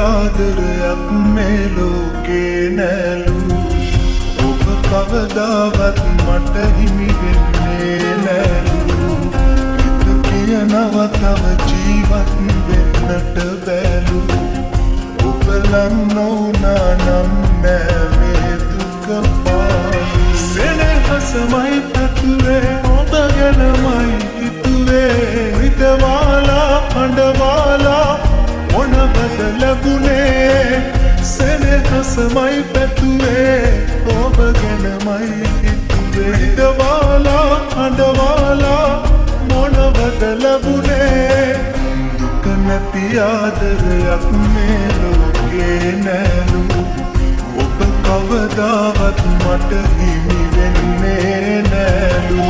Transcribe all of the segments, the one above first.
ආදරයක් මේ ලෝකේ නැලු ඔබ කවදාවත් මට හිමි වෙන්නේ නැලු හිත කියනවා තව ජීවත් වෙන්නට බැලු ඔබ ලං නොවුනා නම් නෑ මේ දුක පාලු සෙනෙහසමයි පැතුවේ ඔබ ගැනමයි හිතුවේ හිතවාලා හඬවාලා මොනවද ලැබුණේ සෙනෙහසමයි පැතුවේ ඔබ ගැනමයි හිතුවේ හිතවාලා හඬවාලා මොනවද ලැබුණේ දුක නැති ආදරයක් මේ ලෝකේ නැලු ඔබ කවදාවත් මට හිමි වෙන්නේ නැලු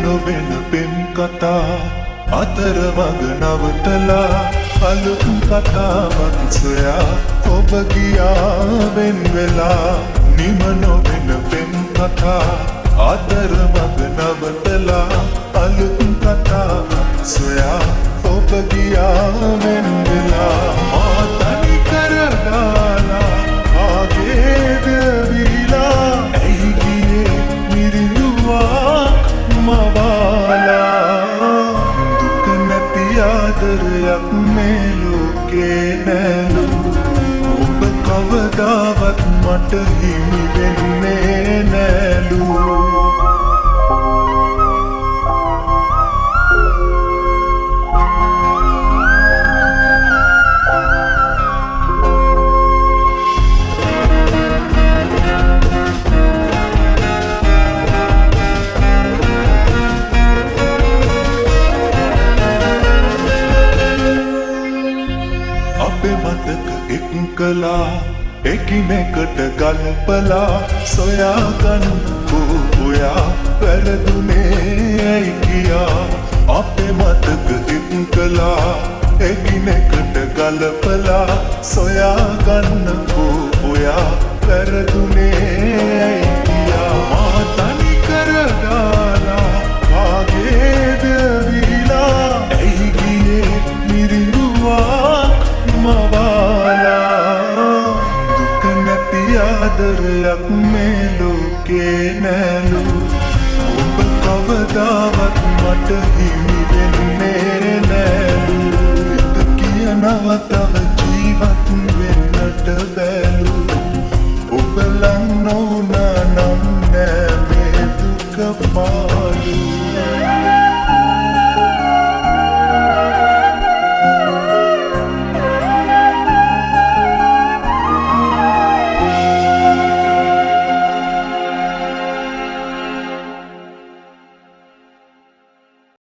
නොවෙන පෙම් කතා අතරමඟ නවතලා අලුත් කතාවක් සොයා ඔබ ගියා වෙන් වෙලා නිම නොවෙන පෙම් කතා අතරමඟ නවතලා අලුත් කතාවක් සොයා ඔබ ගියා වෙන් වෙලා මා තනි කරදාලා ආගේද විලා ඇයි ගියේ මිරිඳුවා මවාලා දුක නැති ආදරයක් මේ ලෝකේ නැලු ඔබ කවදාවත් මට හිමි වෙන්නේ නැලු කලා එකිනෙකට ගල්පලා සොයාගන්නකෝ ඔයා වැරදුනේ ඇයි කියා අපේ මතක එක්කලා එකිනෙකට ගල්පලා සොයාගන්නකෝ ඔයා වැරදුනේ ඇයි කියා මා තනි කරදාලා ආගේද විලා ඇයි ගියේ මිරිඳුවා මවාලා ආදරයක් මේ ලෝකේ නැලු ඔබ කවදාවත් මට හිමි වෙන්නේ නැලු හිත කියනවා තව ජීවත් වෙන්නට බැලු ඔබ ලං නොවුනා නම් නෑ මේ දුක පාලු